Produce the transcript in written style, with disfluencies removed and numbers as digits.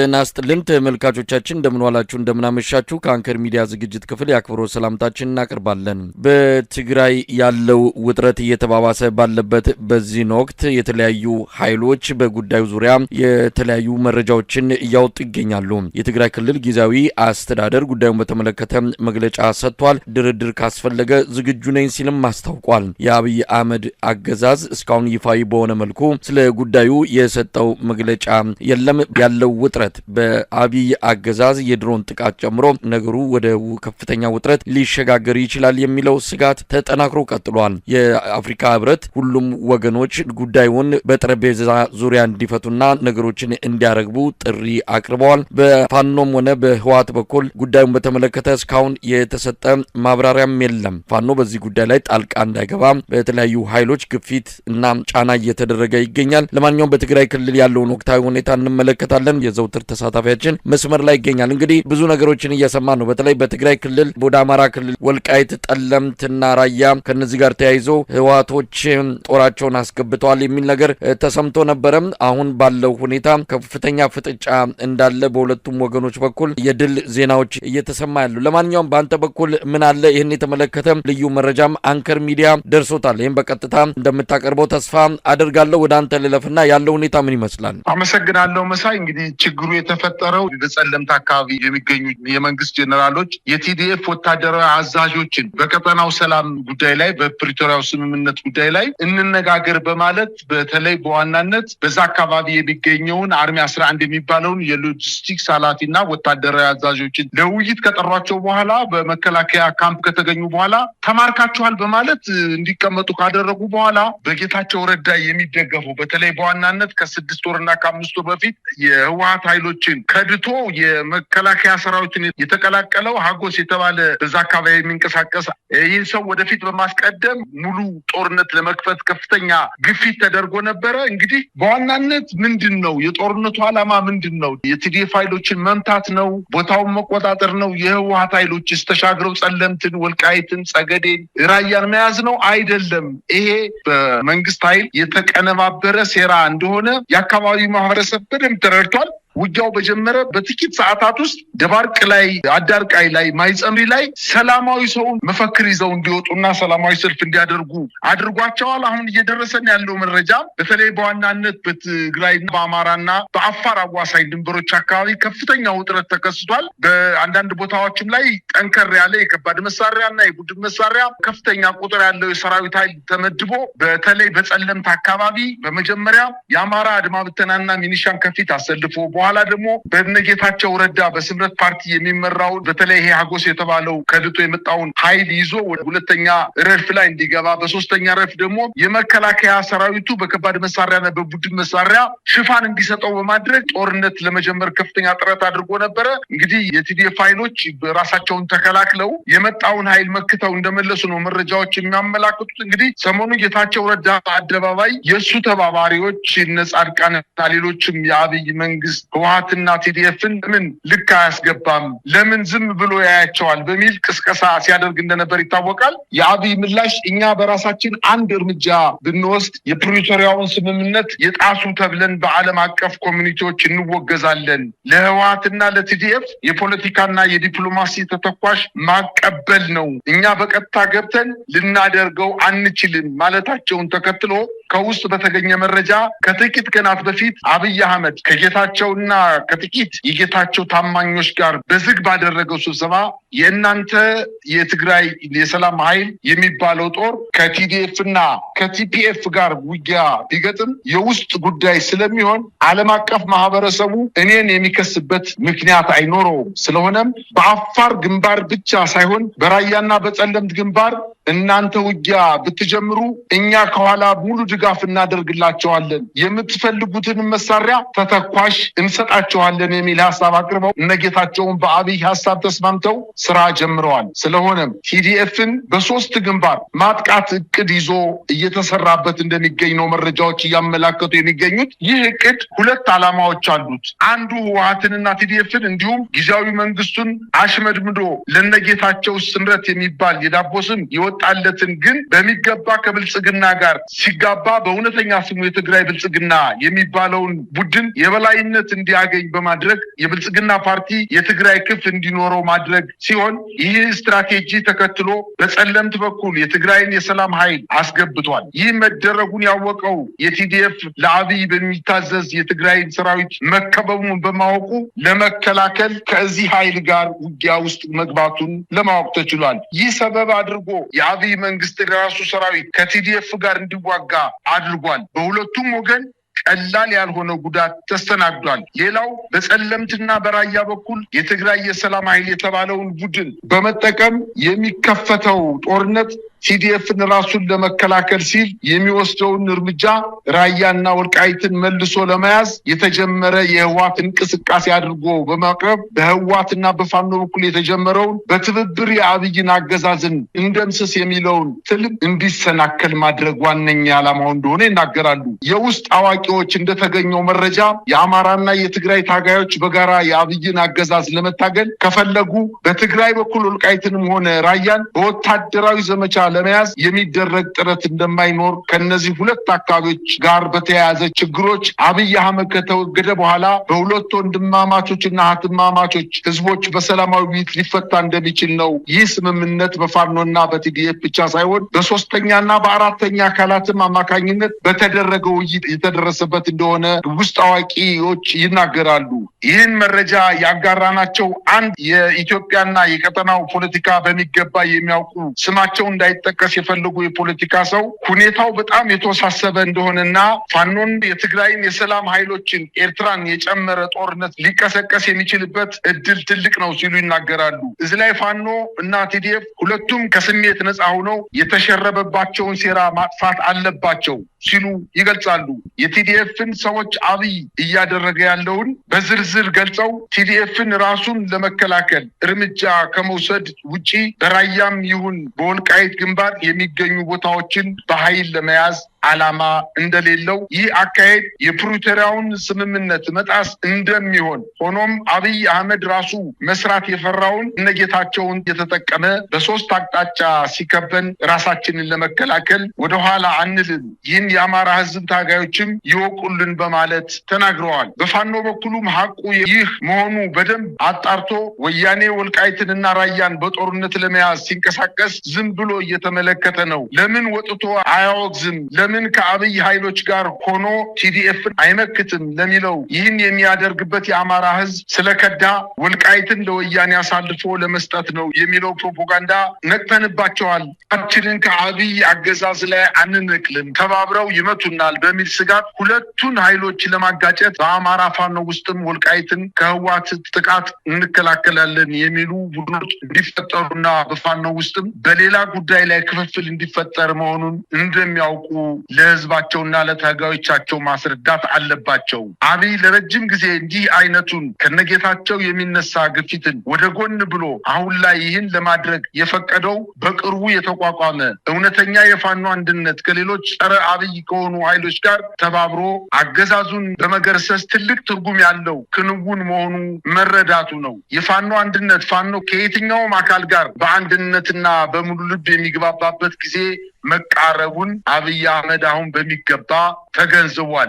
ናስጥልን ተመልካቾቻችን እንደምን ዋላችሁ እንደምን አመሻችሁ ከአንከር ሚዲያ ዝግጅት ክፍል ያክብሮ ሰላምታችን እናቀርባለን። በትግራይ ያለው ውጥረት እየተባባሰ ባለበት በዚህ ወቅት የተለያዩ ኃይሎች በጉዳዩ ዙሪያ የተለያዩ መረጃዎችን እያወጡ ይገኛሉ። የትግራይ ክልል ጊዜያዊ አስተዳደር ጉዳዩን በተመለከተ መግለጫ ሰጥቷል። ድርድር ካስፈለገ ዝግጁ ነኝ ሲልም አስታውቋል። የአብይ አህመድ አገዛዝ እስካሁን ይፋዊ በሆነ መልኩ ስለ ጉዳዩ የሰጠው መግለጫ የለም። ያለው ውጥረት በአብይ አገዛዝ የድሮን ጥቃት ጨምሮ ነገሩ ወደ ከፍተኛ ውጥረት ሊሸጋገር ይችላል የሚለው ስጋት ተጠናክሮ ቀጥሏል። የአፍሪካ ህብረት ሁሉም ወገኖች ጉዳዩን በጠረጴዛ ዙሪያ እንዲፈቱና ነገሮችን እንዲያረግቡ ጥሪ አቅርበዋል። በፋኖም ሆነ በህወሓት በኩል ጉዳዩን በተመለከተ እስካሁን የተሰጠ ማብራሪያም የለም። ፋኖ በዚህ ጉዳይ ላይ ጣልቃ እንዳይገባ በተለያዩ ኃይሎች ግፊት እና ጫና እየተደረገ ይገኛል። ለማንኛውም በትግራይ ክልል ያለውን ወቅታዊ ሁኔታ እንመለከታለን። የዘውትር ተሳታፊያችን መስመር ላይ ይገኛል። እንግዲህ ብዙ ነገሮችን እየሰማን ነው። በተለይ በትግራይ ክልል ወደ አማራ ክልል ወልቃይት፣ ጠለምትና ራያ ከነዚህ ጋር ተያይዞ ህወሓቶች ጦራቸውን አስገብተዋል የሚል ነገር ተሰምቶ ነበረ። አሁን ባለው ሁኔታ ከፍተኛ ፍጥጫ እንዳለ በሁለቱም ወገኖች በኩል የድል ዜናዎች እየተሰማ ያሉ። ለማንኛውም በአንተ በኩል ምን አለ? ይህን የተመለከተ ልዩ መረጃም አንከር ሚዲያ ደርሶታል። ይህም በቀጥታ እንደምታቀርበው ተስፋ አደርጋለሁ። ወደ አንተ ልለፍና ያለው ሁኔታ ምን ይመስላል? አመሰግናለሁ መሳይ። እንግዲህ ችግሩ የተፈጠረው በጸለምት አካባቢ የሚገኙ የመንግስት ጄኔራሎች የቲዲኤፍ ወታደራዊ አዛዦችን በቀጠናው ሰላም ጉዳይ ላይ በፕሪቶሪያው ስምምነት ጉዳይ ላይ እንነጋገር በማለት በተለይ በዋናነት በዛ አካባቢ የሚገኘውን አርሚ 11 የሚባለውን የሎጂስቲክስ ኃላፊና ወታደራዊ አዛዦችን ለውይይት ከጠሯቸው በኋላ በመከላከያ ካምፕ ከተገኙ በኋላ ተማርካቸዋል በማለት እንዲቀመጡ ካደረጉ በኋላ በጌታቸው ረዳ የሚደገፉ በተለይ በዋናነት ከ6 ወርና ከ5 ወር በፊት የህወሓት ኃይሎችን ከድቶ የመከላከያ ሰራዊትን የተቀላቀለው ሀጎስ የተባለ በዛ አካባቢ የሚንቀሳቀስ ይህን ሰው ወደፊት በማስቀደም ሙሉ ጦርነት ለመክፈት ከፍተኛ ግፊት ተደርጎ ነበረ። እንግዲህ በዋናነት ምንድን ነው የጦርነቱ ዓላማ? ምንድን ነው? የቲዲኤፍ ኃይሎችን መምታት ነው? ቦታውን መቆጣጠር ነው? የህወሓት ኃይሎችስ ተሻግረው ጸለምትን፣ ወልቃይትን፣ ጸገዴን፣ ራያን መያዝ ነው? አይደለም። ይሄ በመንግስት ኃይል የተቀነባበረ ሴራ እንደሆነ የአካባቢው ማህበረሰብ በደንብ ተረድቷል። ውጊያው በጀመረ በጥቂት ሰዓታት ውስጥ ደባርቅ ላይ፣ አዳርቃይ ላይ፣ ማይጸምሪ ላይ ሰላማዊ ሰውን መፈክር ይዘው እንዲወጡና ሰላማዊ ሰልፍ እንዲያደርጉ አድርጓቸዋል። አሁን እየደረሰን ያለው መረጃ በተለይ በዋናነት በትግራይና በአማራና በአፋር አዋሳኝ ድንበሮች አካባቢ ከፍተኛ ውጥረት ተከስቷል። በአንዳንድ ቦታዎችም ላይ ጠንከር ያለ የከባድ መሳሪያና የቡድን መሳሪያ ከፍተኛ ቁጥር ያለው የሰራዊት ኃይል ተመድቦ በተለይ በጸለምት አካባቢ በመጀመሪያ የአማራ አድማ ብተናና ሚኒሻን ከፊት አሰልፎ በኋላ ደግሞ በነጌታቸው ረዳ በስምረት ፓርቲ የሚመራውን በተለይ ይሄ ሀጎስ የተባለው ከድቶ የመጣውን ኃይል ይዞ ወደ ሁለተኛ ረድፍ ላይ እንዲገባ፣ በሶስተኛ ረድፍ ደግሞ የመከላከያ ሰራዊቱ በከባድ መሳሪያና በቡድን መሳሪያ ሽፋን እንዲሰጠው በማድረግ ጦርነት ለመጀመር ከፍተኛ ጥረት አድርጎ ነበረ። እንግዲህ የቲዲኤፍ ኃይሎች ራሳቸውን ተከላክለው የመጣውን ኃይል መክተው እንደመለሱ ነው መረጃዎች የሚያመላክቱት። እንግዲህ ሰሞኑ ጌታቸው ረዳ አደባባይ የእሱ ተባባሪዎች እነ ጻድቃንና ሌሎችም የአብይ መንግስት ህወሓትና ቲዲኤፍን ለምን ልክ አያስገባም፣ ለምን ዝም ብሎ ያያቸዋል በሚል ቅስቀሳ ሲያደርግ እንደነበር ይታወቃል። የአብይ ምላሽ እኛ በራሳችን አንድ እርምጃ ብንወስድ የፕሪቶሪያውን ስምምነት የጣሱ ተብለን በዓለም አቀፍ ኮሚኒቲዎች እንወገዛለን፣ ለህወሓትና ለቲዲኤፍ የፖለቲካና የዲፕሎማሲ ተተኳሽ ማቀበል ነው፣ እኛ በቀጥታ ገብተን ልናደርገው አንችልም ማለታቸውን ተከትሎ ከውስጥ በተገኘ መረጃ ከጥቂት ቀናት በፊት አብይ አህመድ ከጌታቸውና ከጥቂት የጌታቸው ታማኞች ጋር በዝግ ባደረገው ስብሰባ የእናንተ የትግራይ የሰላም ኃይል የሚባለው ጦር ከቲዲኤፍና ከቲፒኤፍ ጋር ውጊያ ቢገጥም የውስጥ ጉዳይ ስለሚሆን ዓለም አቀፍ ማህበረሰቡ እኔን የሚከስበት ምክንያት አይኖረውም። ስለሆነም በአፋር ግንባር ብቻ ሳይሆን በራያና በጸለምት ግንባር እናንተ ውጊያ ብትጀምሩ እኛ ከኋላ ሙሉ ድጋፍ እናደርግላቸዋለን፣ የምትፈልጉትን መሳሪያ ተተኳሽ እንሰጣቸዋለን የሚል ሐሳብ አቅርበው እነጌታቸውን በአብይ ሐሳብ ተስማምተው ስራ ጀምረዋል። ስለሆነም ቲዲኤፍን በሶስት ግንባር ማጥቃት እቅድ ይዞ እየተሰራበት እንደሚገኝ ነው መረጃዎች እያመላከቱ የሚገኙት። ይህ እቅድ ሁለት ዓላማዎች አሉት። አንዱ ህወሓትንና ቲዲኤፍን እንዲሁም ጊዜያዊ መንግስቱን አሽመድምዶ ለነጌታቸው ስምረት የሚባል የዳቦ ስም የወጣለትን ግን በሚገባ ከብልጽግና ጋር ሲጋባ በእውነተኛ ስሙ የትግራይ ብልጽግና የሚባለውን ቡድን የበላይነት እንዲያገኝ በማድረግ የብልጽግና ፓርቲ የትግራይ ክፍ እንዲኖረው ማድረግ ሲሆን ይህ ስትራቴጂ ተከትሎ በጸለምት በኩል የትግራይን የሰላም ኃይል አስገብቷል። ይህ መደረጉን ያወቀው የቲዲኤፍ ለአብይ በሚታዘዝ የትግራይን ሰራዊት መከበቡን በማወቁ ለመከላከል ከዚህ ኃይል ጋር ውጊያ ውስጥ መግባቱን ለማወቅ ተችሏል። ይህ ሰበብ አድርጎ የአብይ መንግስት የራሱ ሰራዊት ከቲዲኤፍ ጋር እንዲዋጋ አድርጓል። በሁለቱም ወገን ቀላል ያልሆነ ጉዳት ተስተናግዷል። ሌላው በጸለምትና በራያ በኩል የትግራይ የሰላም ኃይል የተባለውን ቡድን በመጠቀም የሚከፈተው ጦርነት ቲዲኤፍን ራሱን ለመከላከል ሲል የሚወስደውን እርምጃ ራያና ወልቃይትን መልሶ ለመያዝ የተጀመረ የህዋት እንቅስቃሴ አድርጎ በማቅረብ በህዋትና በፋኖ በኩል የተጀመረውን በትብብር የአብይን አገዛዝን እንደምስስ የሚለውን ትልም እንዲሰናከል ማድረግ ዋነኛ ዓላማው እንደሆነ ይናገራሉ። የውስጥ አዋቂዎች እንደተገኘው መረጃ የአማራና የትግራይ ታጋዮች በጋራ የአብይን አገዛዝ ለመታገል ከፈለጉ በትግራይ በኩል ወልቃይትንም ሆነ ራያን በወታደራዊ ዘመቻ ለመያዝ የሚደረግ ጥረት እንደማይኖር ከነዚህ ሁለት አካባቢዎች ጋር በተያያዘ ችግሮች አብይ አህመድ ከተወገደ በኋላ በሁለት ወንድማማቾችና እህትማማቾች ህዝቦች በሰላማዊ ውይይት ሊፈታ እንደሚችል ነው። ይህ ስምምነት በፋኖና በቲዲኤፍ ብቻ ሳይሆን በሶስተኛና በአራተኛ አካላትም አማካኝነት በተደረገው ውይይት የተደረሰበት እንደሆነ ውስጥ አዋቂዎች ይናገራሉ። ይህን መረጃ ያጋራናቸው አንድ የኢትዮጵያና የቀጠናው ፖለቲካ በሚገባ የሚያውቁ ስማቸው እንዳይጠቀስ የፈለጉ የፖለቲካ ሰው ሁኔታው በጣም የተወሳሰበ እንደሆነና ፋኖን የትግራይን የሰላም ኃይሎችን ኤርትራን የጨመረ ጦርነት ሊቀሰቀስ የሚችልበት እድል ትልቅ ነው ሲሉ ይናገራሉ። እዚህ ላይ ፋኖ እና ቲዲኤፍ ሁለቱም ከስሜት ነፃ ሆነው የተሸረበባቸውን ሴራ ማጥፋት አለባቸው ሲሉ ይገልጻሉ። የቲዲኤፍን ሰዎች አብይ እያደረገ ያለውን በዝርዝር ገልጸው ቲዲኤፍን ራሱን ለመከላከል እርምጃ ከመውሰድ ውጪ በራያም ይሁን በወልቃይት ግንባር የሚገኙ ቦታዎችን በኃይል ለመያዝ ዓላማ እንደሌለው ይህ አካሄድ የፕሪቶሪያውን ስምምነት መጣስ እንደሚሆን ሆኖም አብይ አህመድ ራሱ መስራት የፈራውን እነጌታቸውን የተጠቀመ በሶስት አቅጣጫ ሲከበን ራሳችንን ለመከላከል ወደኋላ አንልም፣ ይህን የአማራ ህዝብ ታጋዮችም ይወቁልን በማለት ተናግረዋል። በፋኖ በኩሉም ሀቁ ይህ መሆኑ በደንብ አጣርቶ ወያኔ ወልቃይትንና ራያን በጦርነት ለመያዝ ሲንቀሳቀስ ዝም ብሎ እየተመለከተ ነው። ለምን ወጥቶ አያወግዝም? ለምን ከአብይ ኃይሎች ጋር ሆኖ ቲዲኤፍን አይመክትም ለሚለው ይህን የሚያደርግበት የአማራ ህዝብ ስለከዳ ወልቃይትን ለወያኔ አሳልፎ ለመስጠት ነው የሚለው ፕሮፓጋንዳ ነቅተንባቸዋል። አችንን ከአብይ አገዛዝ ላይ አንነቅልም፣ ተባብረው ይመቱናል በሚል ስጋት ሁለቱን ኃይሎች ለማጋጨት በአማራ ፋኖ ውስጥም ወልቃይትን ከህዋት ጥቃት እንከላከላለን የሚሉ ቡድኖች እንዲፈጠሩና በፋኖ ውስጥም በሌላ ጉዳይ ላይ ክፍፍል እንዲፈጠር መሆኑን እንደሚያውቁ ለህዝባቸውና ለታጋዮቻቸው ማስረዳት አለባቸው። አብይ ለረጅም ጊዜ እንዲህ አይነቱን ከነጌታቸው የሚነሳ ግፊትን ወደ ጎን ብሎ አሁን ላይ ይህን ለማድረግ የፈቀደው በቅርቡ የተቋቋመ እውነተኛ የፋኖ አንድነት ከሌሎች ጸረ አብይ ከሆኑ ኃይሎች ጋር ተባብሮ አገዛዙን በመገርሰስ ትልቅ ትርጉም ያለው ክንውን መሆኑ መረዳቱ ነው። የፋኖ አንድነት ፋኖ ከየትኛውም አካል ጋር በአንድነትና በሙሉ ልብ የሚግባባበት ጊዜ መቃረቡን አብይ አህመድ አሁን በሚገባ ተገንዝቧል።